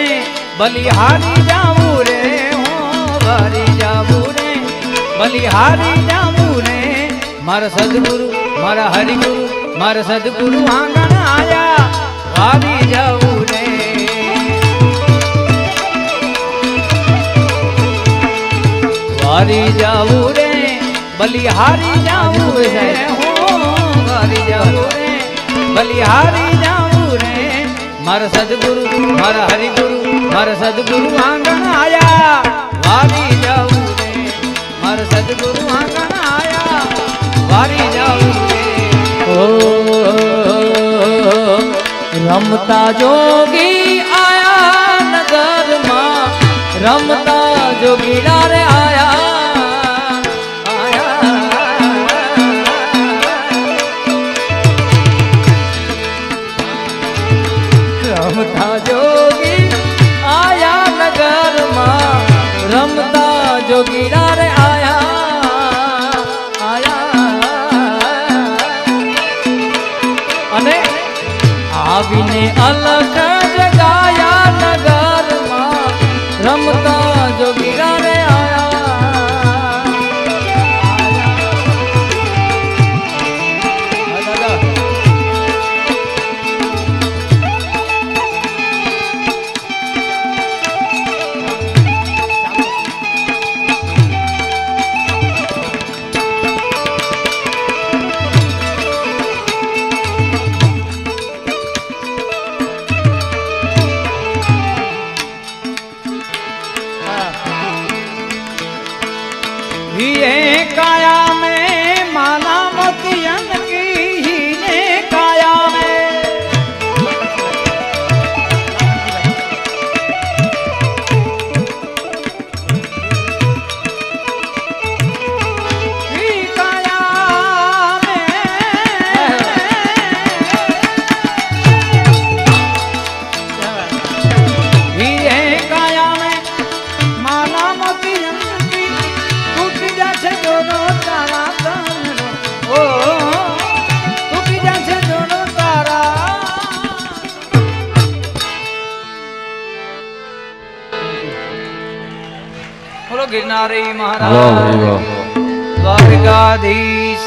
A: बलिहारी जाबू रे, हो वारी जाबू रे बलिहारी जाबू रे। मारा सदगुरु मारा हरिगुरु मारा सदगुरु आंगन आया, वारी जाबू रे। वारी जाबू रे बलिहारी जाबू रे, हो वारी जाबू रे बलिहारी जाबू रे। मारा सदगुरु मारा हरिगुरु मारा सदगुरु आंगन आया, वारी जाऊ रे। मारा सदगुरु आंगन आया, वारी जाऊ रे। ओ रमता जोगी आया नगर मां, रमता जोगीड़ा रे आया જોગીરા રે આયા આયા અને આવીને અલખ જગાયા નગરમાં રમતા જોગીરા રે
D: ये काया में माना मोतियन की ने काया में ही काया में ये काया में माना मोतियन की टूट जाছে दोनों तारा ओ टूट जाছে दोनों तारा बोलो गिरनारी महाराज द्वारकाधीश